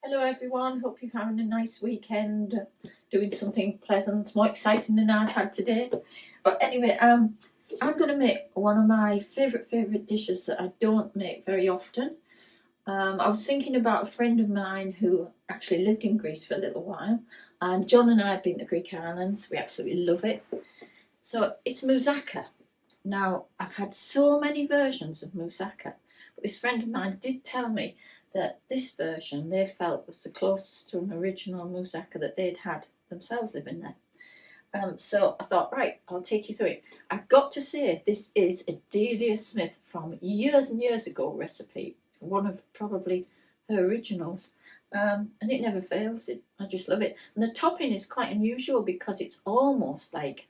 Hello everyone, hope you're having a nice weekend, doing something pleasant, more exciting than I've had today. But anyway, I'm going to make one of my favourite dishes that I don't make very often. I was thinking about a friend of mine who actually lived in Greece for a little while, and John and I have been to Greek islands. We absolutely love it. So it's moussaka. Now, I've had so many versions of moussaka, but this friend of mine did tell me that this version they felt was the closest to an original moussaka that they'd had themselves living there. So I thought, right, I'll take you through it. I've got to say, this is a Delia Smith from years and years ago recipe, one of probably her originals, and it never fails. I just love it. And the topping is quite unusual because it's almost like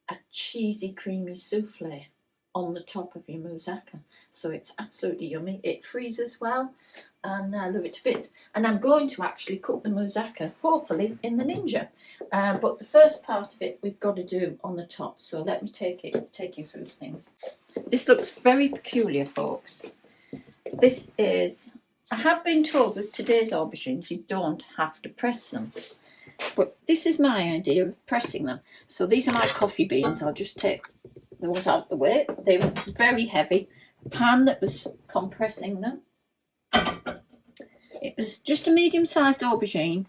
a cheesy, creamy souffle on the top of your moussaka. So it's absolutely yummy. It freezes well, and I love it to bits. And I'm going to actually cook the moussaka, hopefully, in the Ninja. But the first part of it we've got to do on the top. So let me take you through things. This looks very peculiar, folks. This is, I have been told with today's aubergines you don't have to press them. But this is my idea of pressing them. So these are my coffee beans. I'll just take those out of the way. They were very heavy. A pan that was compressing them. It was just a medium-sized aubergine,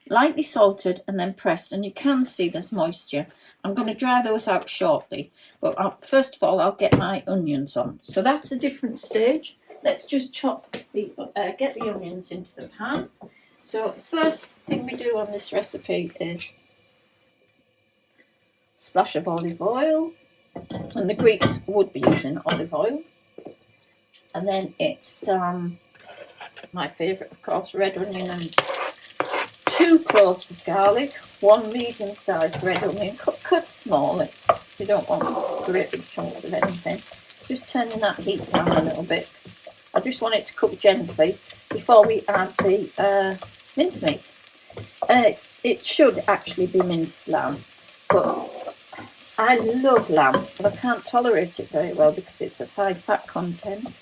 lightly salted and then pressed, and you can see there's moisture. I'm going to dry those out shortly, but first of all I'll get my onions on. So that's a different stage. Let's just get the onions into the pan. So the first thing we do on this recipe is a splash of olive oil, and the Greeks would be using olive oil. And then it's my favourite, of course, red onion and 2 cloves of garlic, 1 medium-sized red onion, cut small. You don't want great big chunks of anything. Just turning that heat down a little bit. I just want it to cook gently before we add the mincemeat. It should actually be minced lamb, but I love lamb, but I can't tolerate it very well because it's a high fat content.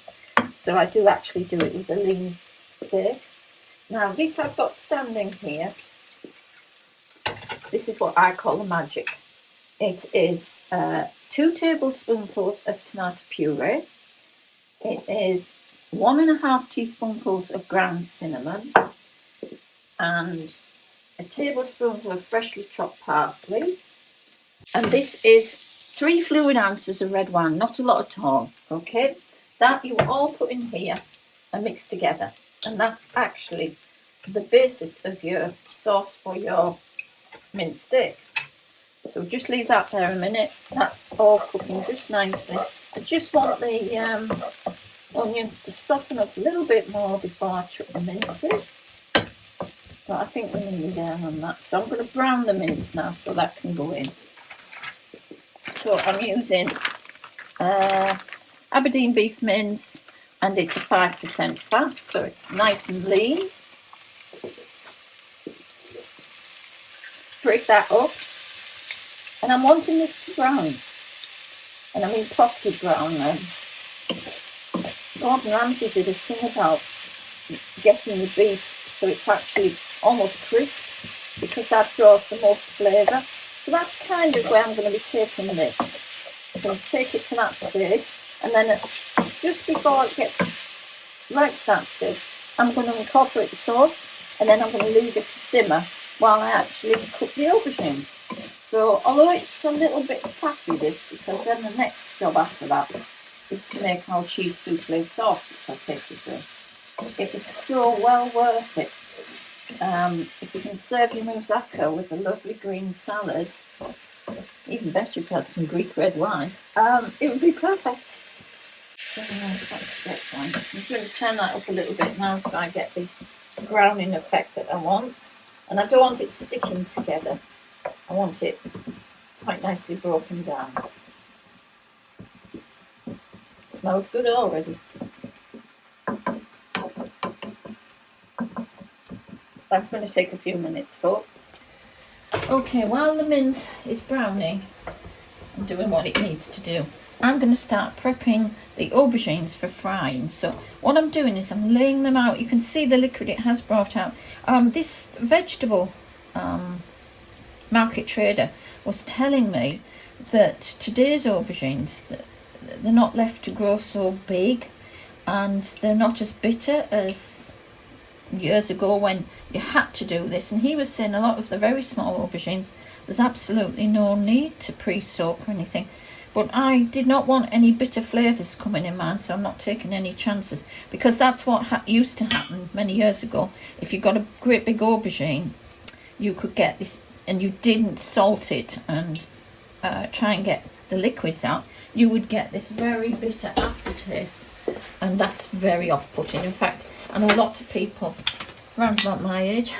So I do actually do it with a lean steak. Now this I've got standing here. This is what I call the magic. It is 2 tablespoonfuls of tomato puree. It is 1.5 teaspoonfuls of ground cinnamon and a tablespoonful of freshly chopped parsley. And this is 3 fluid ounces of red wine, not a lot at all, okay? That you all put in here and mix together. And that's actually the basis of your sauce for your minced steak. So just leave that there a minute. That's all cooking just nicely. I just want the onions to soften up a little bit more before I chuck the mince in. But I think we're nearly down on that. So I'm going to brown the mince now so that can go in. So I'm using Aberdeen beef mince, and it's a 5% fat, so it's nice and lean. Break that up, and I'm wanting this to brown, and I mean properly brown. Gordon Ramsay did a thing about getting the beef so it's actually almost crisp, because that draws the most flavour. So that's kind of where I'm going to be taking this. I'm going to take it to that stage, and then just before it gets right to that stage, I'm going to incorporate the sauce, and then I'm going to leave it to simmer while I actually cook the aubergine. So although it's a little bit fatty this, because then the next job after that is to make our cheese souffle sauce, which I'll take you through. It is so well worth it. If you can serve your moussaka with a lovely green salad, even better if you had some Greek red wine, it would be perfect. So that's that one. I'm going to turn that up a little bit now so I get the browning effect that I want. And I don't want it sticking together. I want it quite nicely broken down. Smells good already. That's going to take a few minutes, folks. Okay, while the mince is browning, I'm doing what it needs to do. I'm going to start prepping the aubergines for frying. So what I'm doing is I'm laying them out. You can see the liquid it has brought out. This vegetable market trader was telling me that today's aubergines, they're not left to grow so big, and they're not as bitter as years ago when you had to do this. And he was saying a lot of the very small aubergines, there's absolutely no need to pre-soak or anything. But I did not want any bitter flavours coming in mine, so I'm not taking any chances, because that's what used to happen many years ago. If you got a great big aubergine, you could get this, and you didn't salt it and try and get the liquids out, you would get this very bitter aftertaste, and that's very off-putting. In fact, I know lots of people around about my age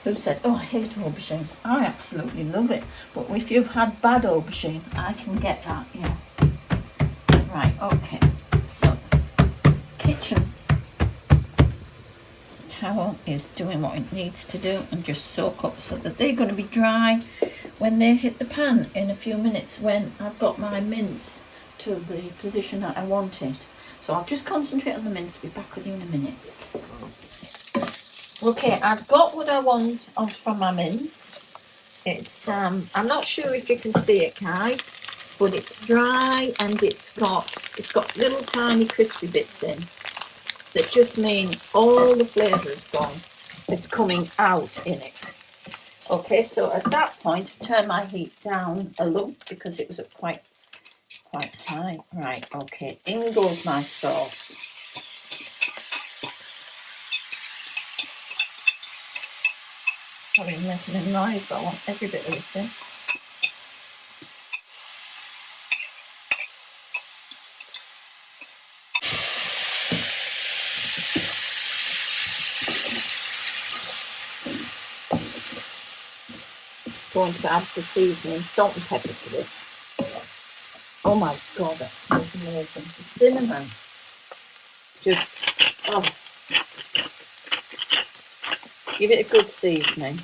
who've said, oh, I hate aubergine. I absolutely love it. But if you've had bad aubergine, I can get that, yeah. Right, okay. So, kitchen towel is doing what it needs to do and just soak up, so that they're going to be dry when they hit the pan in a few minutes, when I've got my mince to the position that I wanted. So I'll just concentrate on the mince. Be back with you in a minute. Okay, I've got what I want from my mince. It's I'm not sure if you can see it, guys, but it's dry and it's got little tiny crispy bits in that just mean all the flavour is gone. It's coming out in it. Okay, so at that point, turn my heat down a little because it was at quite high. Right, okay, in goes my sauce. Sorry, I'm making a noise, but I want every bit of this in. Going to add the seasoning, salt and pepper to this. Oh my god, that smells amazing. The cinnamon, just, oh, give it a good seasoning.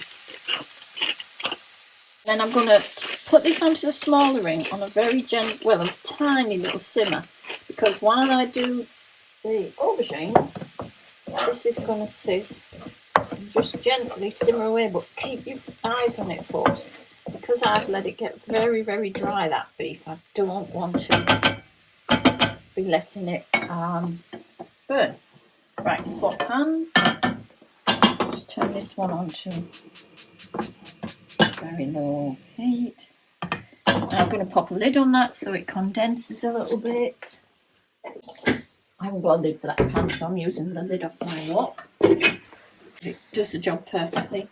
Then I'm going to put this onto the smaller ring on a very gentle, well, a tiny little simmer, because while I do the aubergines, this is going to sit and just gently simmer away, but keep your eyes on it, folks, because I've let it get very, very dry, that beef. I don't want to be letting it burn. Right, swap pans. Just turn this one on to very low heat. I'm going to pop a lid on that so it condenses a little bit. I haven't got a lid for that pan, so I'm using the lid off my wok. It does the job perfectly.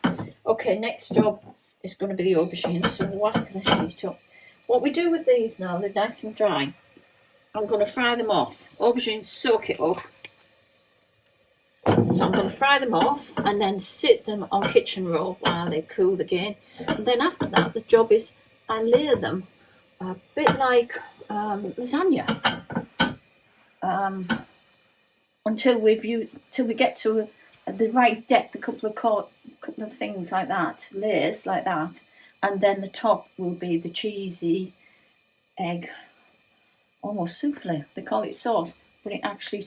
Okay, next job is going to be the aubergines, so whack the heat up. What we do with these now, they're nice and dry. I'm going to fry them off. Aubergines soak it up. So I'm going to fry them off and then sit them on kitchen roll while they cool again. And then after that, the job is I layer them a bit like lasagna until we get to the right depth, a couple of things like that, layers like that, and then the top will be the cheesy egg, almost souffle. They call it sauce, but it actually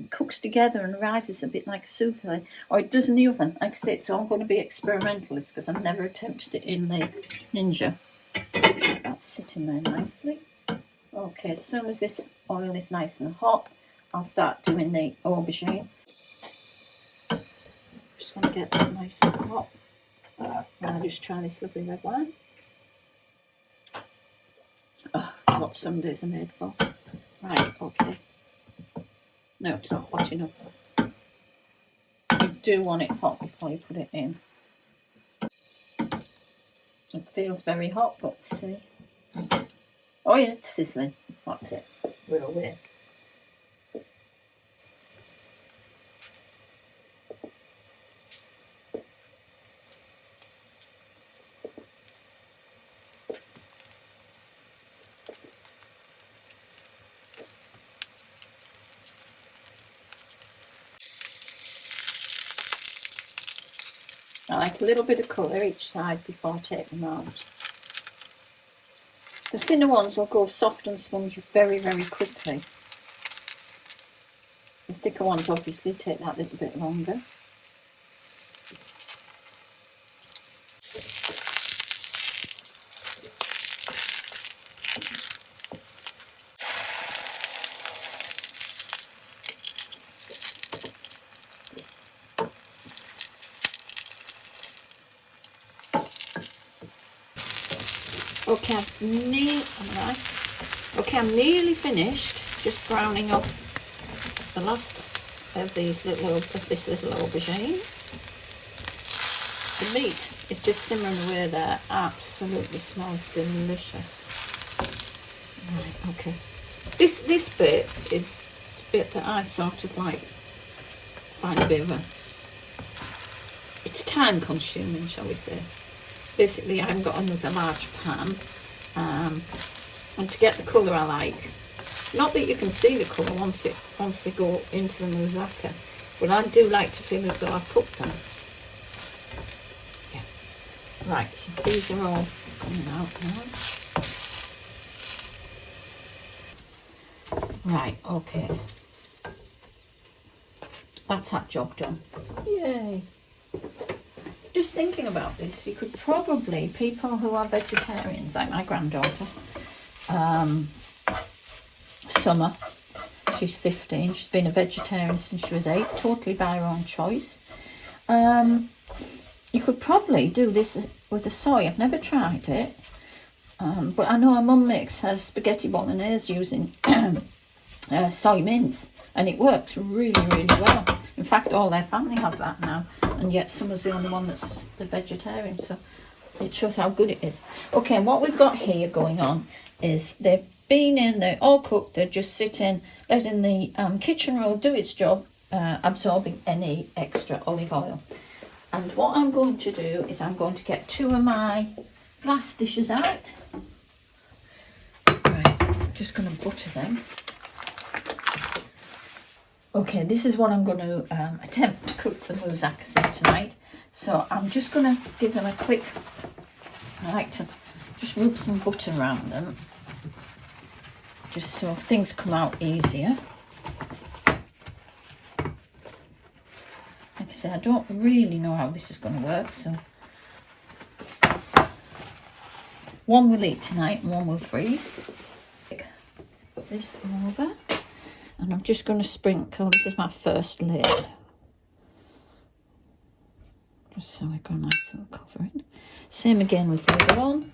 cooks together and rises a bit like a souffle, or it does in the oven, like I said. So I'm going to be experimentalist because I've never attempted it in the Ninja. That's sitting there nicely. Okay, as soon as this oil is nice and hot, I'll start doing the aubergine. Just want to get that nice and hot. And I'll just try this lovely red wine. Oh, that's what Sundays are made for. Right, okay. No, it's not hot enough. You do want it hot before you put it in. It feels very hot, but see. Oh yeah, it's sizzling. That's it. We're away. I like a little bit of colour each side before I take them out. The thinner ones will go soft and spongy very, very quickly. The thicker ones obviously take that little bit longer. Okay, I'm nearly finished. Just browning off the last of this little aubergine. The meat is just simmering away there. Absolutely smells delicious. Right, okay. This bit is the bit that I sort of like find a bit of it's time consuming, shall we say. Basically, I've got another large pan, and to get the colour I like, not that you can see the colour once they go into the moussaka, but I do like to feel as though I've cooked them. Yeah. Right, so these are all coming out now. Right, okay. That's that job done. Yay! Just thinking about this, you could probably, people who are vegetarians, like my granddaughter, Summer, she's 15, she's been a vegetarian since she was 8, totally by her own choice. You could probably do this with the soy. I've never tried it, but I know her mum makes her spaghetti bolognese using soy mince, and it works really, really well. In fact, all their family have that now, and yet Summer's the only one that's the vegetarian, so it shows how good it is. Okay, and what we've got here going on is they've been in, they're all cooked, they're just sitting, letting the kitchen roll do its job, absorbing any extra olive oil. And what I'm going to do is I'm going to get 2 of my glass dishes out. Right, I'm just going to butter them. Okay, this is what I'm going to attempt to cook the moussakas in tonight. So I'm just going to give them a quick, I like to just rub some butter around them, just so things come out easier. Like I say, I don't really know how this is going to work, so one will eat tonight and one will freeze. Put this over. And I'm just going to sprinkle, this is my first layer, just so I got a nice little covering. Same again with the other one.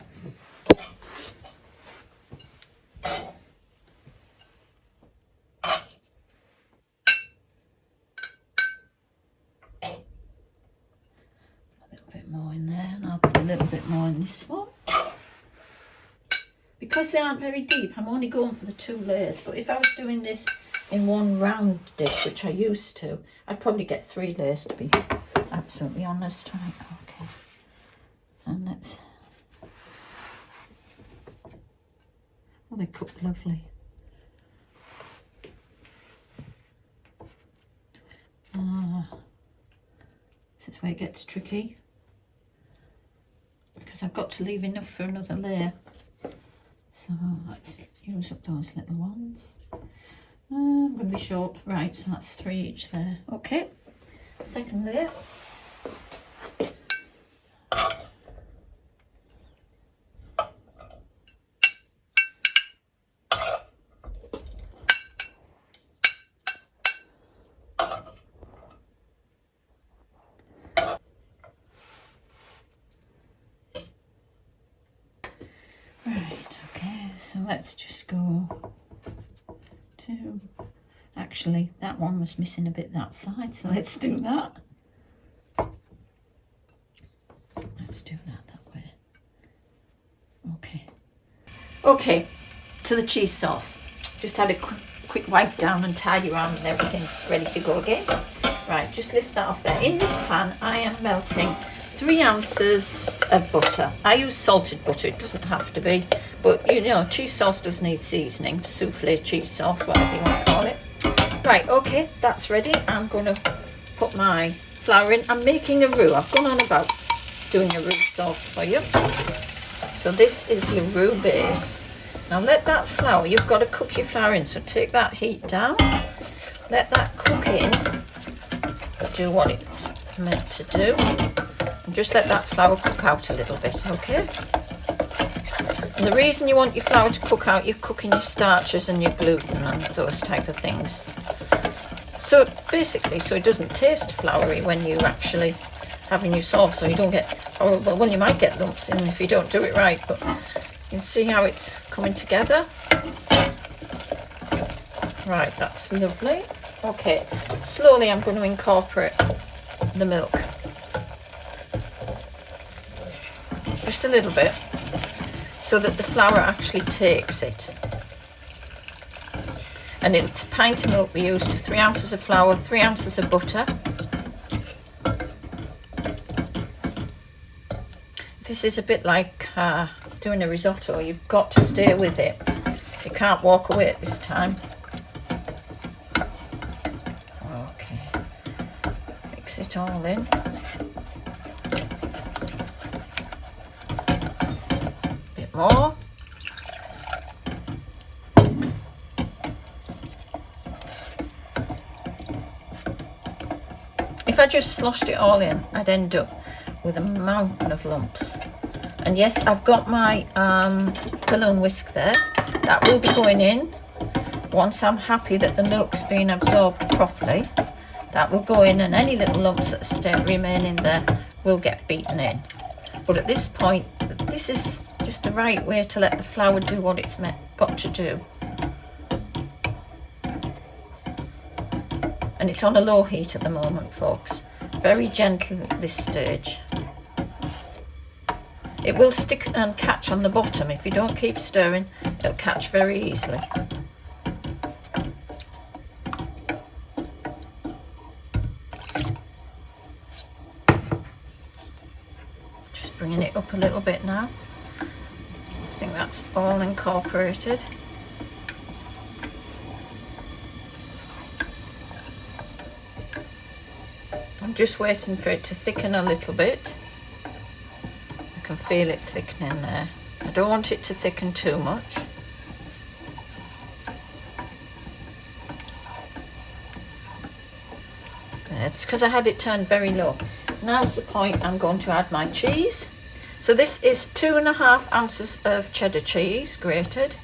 A little bit more in there, and I'll put a little bit more in this one. Because they aren't very deep, I'm only going for the 2 layers, but if I was doing this in one round dish, which I used to, I'd probably get 3 layers, to be absolutely honest. Right, okay. And let's... Oh, they cook lovely. This is where it gets tricky, because I've got to leave enough for another layer. So let's use up those little ones. I'm going to be short. Right, so that's 3 each there. Okay, second layer. So let's just go to, actually that one was missing a bit that side, so let's do that. Let's do that way. Okay, to the cheese sauce. Just had a quick wipe down and tidy around and everything's ready to go again. Right, just lift that off there. In this pan I am melting 3 ounces of butter. I use salted butter, it doesn't have to be, but you know, cheese sauce does need seasoning, souffle cheese sauce, whatever you want to call it. Right, okay, that's ready. I'm going to put my flour in. I'm making a roux. I've gone on about doing a roux sauce for you. So this is your roux base. Now let that flour, you've got to cook your flour in, so take that heat down, let that cook in, do what it's meant to do, and just let that flour cook out a little bit, okay? And the reason you want your flour to cook out, you're cooking your starches and your gluten and those type of things. So basically, so it doesn't taste floury when you're actually having your sauce, so you don't get horrible, well, you might get lumps in if you don't do it right, but you can see how it's coming together. Right, that's lovely. Okay, slowly I'm going to incorporate the milk. Just a little bit, so that the flour actually takes it. And it's a pint of milk we used, 3 ounces of flour, 3 ounces of butter. This is a bit like doing a risotto. You've got to stay with it. You can't walk away at this time. Okay, mix it all in. Bit more. If I just sloshed it all in, I'd end up with a mountain of lumps. And yes, I've got my balloon whisk there. That will be going in once I'm happy that the milk's been absorbed properly. That will go in, and any little lumps that remain in there will get beaten in. But at this point, this is just the right way to let the flour do what it's got to do. And it's on a low heat at the moment, folks. Very gentle at this stage. It will stick and catch on the bottom. If you don't keep stirring, it'll catch very easily. Just bringing it up a little bit now. I think that's all incorporated. I'm just waiting for it to thicken a little bit. I can feel it thickening there. I don't want it to thicken too much. It's because I had it turned very low. Now's the point I'm going to add my cheese. So this is 2.5 ounces of cheddar cheese, grated.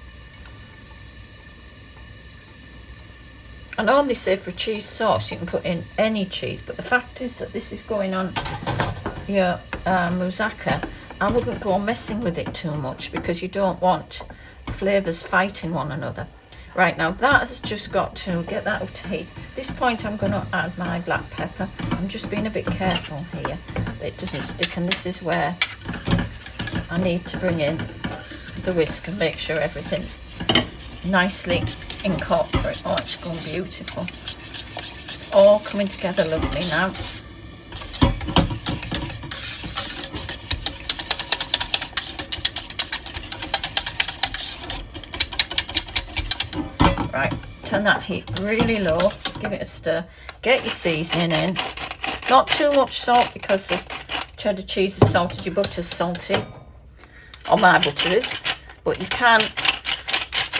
I normally say for a cheese sauce you can put in any cheese, but the fact is that this is going on your moussaka. I wouldn't go messing with it too much because you don't want flavours fighting one another. Right, now that has just got to get that up to heat. At this point I'm going to add my black pepper. I'm just being a bit careful here that it doesn't stick, and this is where I need to bring in the whisk and make sure everything's nicely incorporate. Oh, it's going beautiful. It's all coming together lovely now. Right, turn that heat really low, give it a stir, get your seasoning in. Not too much salt because the cheddar cheese is salted, your butter's salty, or my butter is, but you can,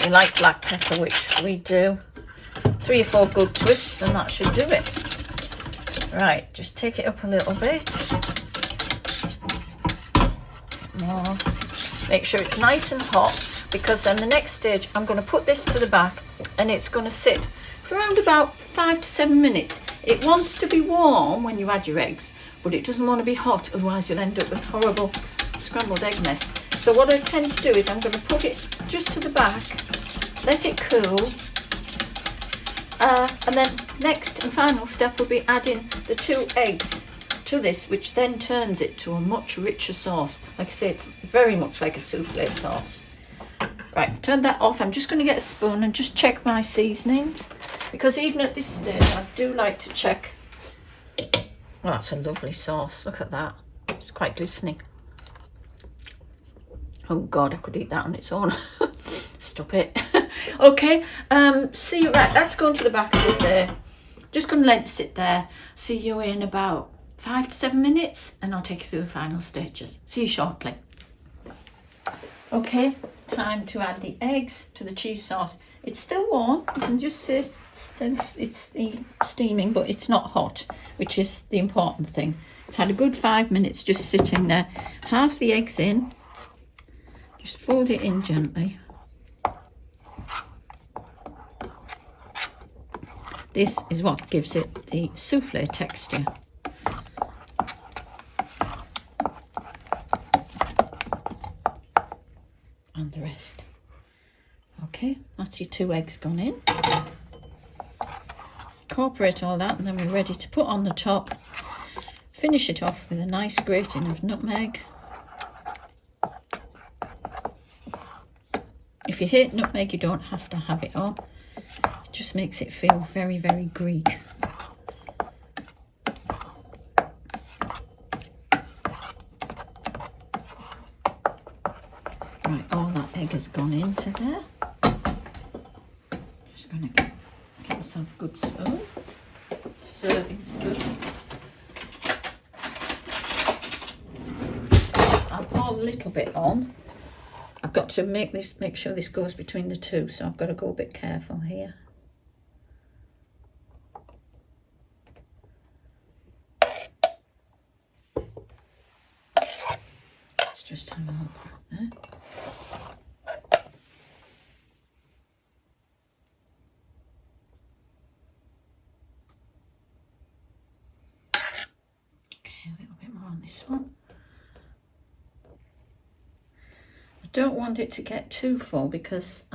you like black pepper, which we do, 3 or 4 good twists and that should do it. Right, just take it up a little bit more. Make sure it's nice and hot, because then the next stage I'm going to put this to the back and it's going to sit for around about 5 to 7 minutes. It wants to be warm when you add your eggs, but it doesn't want to be hot, otherwise you'll end up with horrible scrambled egg mess. So what I tend to do is I'm going to put it just to the back, let it cool, and then next and final step will be adding the 2 eggs to this, which then turns it to a much richer sauce. Like I say, it's very much like a souffle sauce. Right, turn that off. I'm just going to get a spoon and just check my seasonings, because even at this stage I do like to check. Oh, that's a lovely sauce. Look at that. It's quite glistening. Oh God, I could eat that on its own. Stop it. Okay, see you, right, that's going to the back of this. Just going to let it sit there. See you in about 5 to 7 minutes and I'll take you through the final stages. See you shortly. Okay, time to add the eggs to the cheese sauce. It's still warm. You can just see it's steaming, but it's not hot, which is the important thing. It's had a good 5 minutes just sitting there. Half the eggs in. Just fold it in gently. This is what gives it the souffle texture. And the rest. Okay, that's your 2 eggs gone in. Incorporate all that and then we're ready to put on the top. Finish it off with a nice grating of nutmeg. If you hate nutmeg, you don't have to have it on. It just makes it feel very, very Greek. Right, all that egg has gone into there. Just going to get myself a good spoon. Serving spoon. I'll pour a little bit on. I've got to make sure this goes between the two, so I've got to go a bit careful here. Let's just have a look right there. Okay, a little bit more on this one. Don't want it to get too full because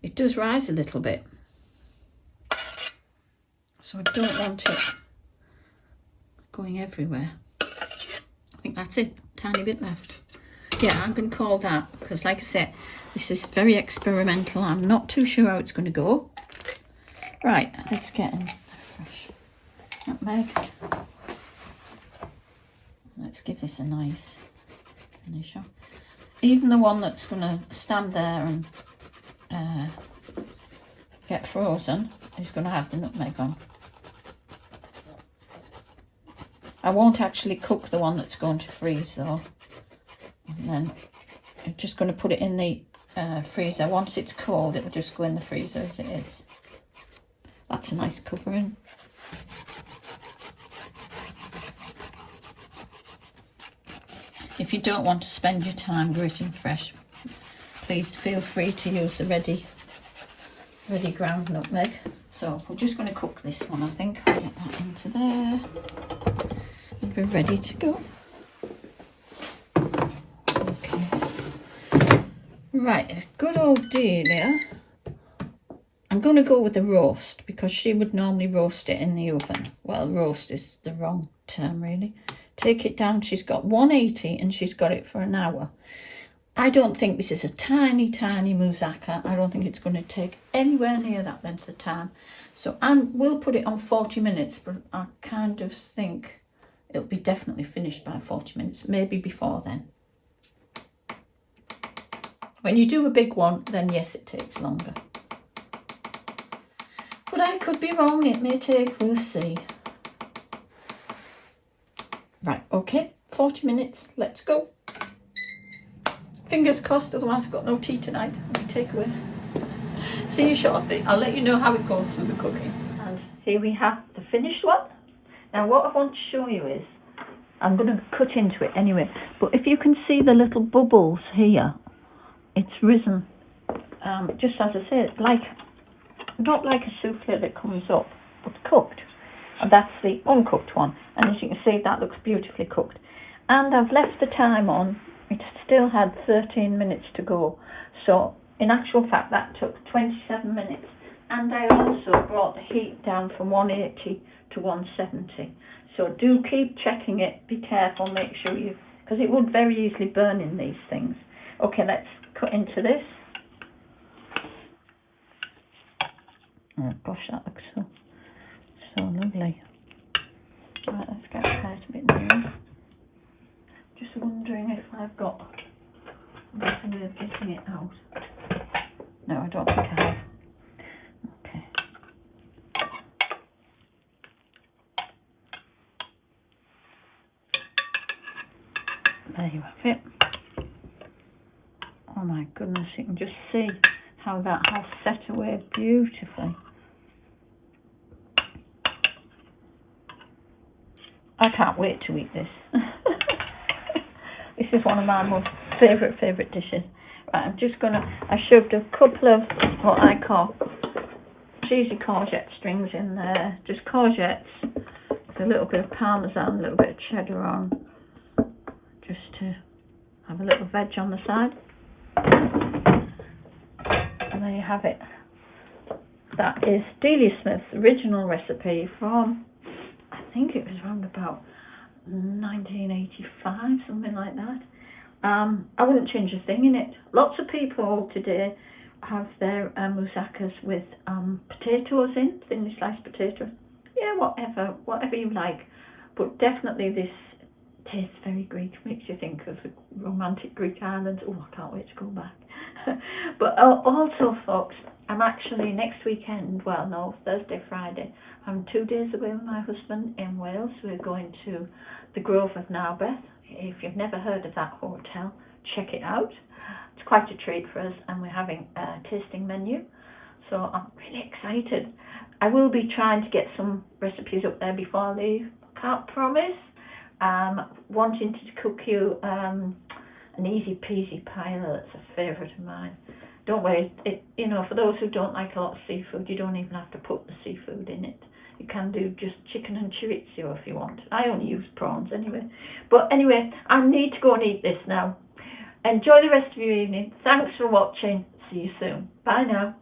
it does rise a little bit, so I don't want it going everywhere. I think that's it, tiny bit left. Yeah, I'm going to call that because like I said, this is very experimental. I'm not too sure how it's going to go. Right, let's get in a fresh nutmeg. Let's give this a nice finish off. Even the one that's going to stand there and get frozen is going to have the nutmeg on. I won't actually cook the one that's going to freeze though. And then I'm just going to put it in the freezer. Once it's cold, it will just go in the freezer as it is. That's a nice covering. If you don't want to spend your time grating fresh, please feel free to use the ready ground nutmeg. So we're just going to cook this one, I think. I'll get that into there. And we're ready to go. Okay. Right, good old Delia. I'm going to go with the roast because she would normally roast it in the oven. Well, roast is the wrong term, really. Take it down. She's got 180 and she's got it for an hour. I don't think this is a tiny, tiny moussaka. I don't think it's going to take anywhere near that length of time. So we'll put it on 40 minutes, but I kind of think it'll be definitely finished by 40 minutes, maybe before then. When you do a big one, then yes, it takes longer. But I could be wrong. It may take, we'll see. Right, okay, 40 minutes, let's go. Fingers crossed, otherwise I've got no tea tonight. Takeaway. See you shortly. I'll let you know how it goes through the cooking. And here we have the finished one. Now what I want to show you is, I'm going to cut into it anyway, but if you can see the little bubbles here, it's risen. Just as I say, it's like, not like a souffle that comes up, but cooked. And that's the uncooked one, and as you can see, that looks beautifully cooked. And I've left the time on. It still had 13 minutes to go, so in actual fact that took 27 minutes. And I also brought the heat down from 180 to 170, so do keep checking it. Be careful, make sure you, because it would very easily burn in these things. Okay, let's cut into this. Oh gosh, that looks so lovely. Right, let's get quite a bit nearer. Just wondering if I've got a way of getting it out. No, I don't think I have. Okay. There you have it. Oh my goodness, you can just see how that has set away beautifully. I can't wait to eat this. This is one of my most favourite dishes. Right, I shoved a couple of what I call cheesy courgette strings in there. Just courgettes with a little bit of parmesan, a little bit of cheddar on. Just to have a little veg on the side. And there you have it. That is Delia Smith's original recipe from, I think it was around about 1985, something like that. I wouldn't change a thing in it. Lots of people today have their moussakas with potatoes in, thinly sliced potatoes. Yeah, whatever you like. But definitely this tastes very Greek, makes you think of the romantic Greek islands. Oh, I can't wait to go back. But also, folks, I'm actually next weekend, well, no, Thursday, Friday, I'm 2 days away with my husband in Wales. We're going to the Grove of Narberth. If you've never heard of that hotel, check it out. It's quite a treat for us, and we're having a tasting menu. So I'm really excited. I will be trying to get some recipes up there before I leave. Can't promise. Wanting to cook you an easy peasy paella. That's a favourite of mine. Don't worry, for those who don't like a lot of seafood, you don't even have to put the seafood in it. You can do just chicken and chorizo if you want. I only use prawns anyway. But anyway, I need to go and eat this now. Enjoy the rest of your evening. Thanks for watching. See you soon. Bye now.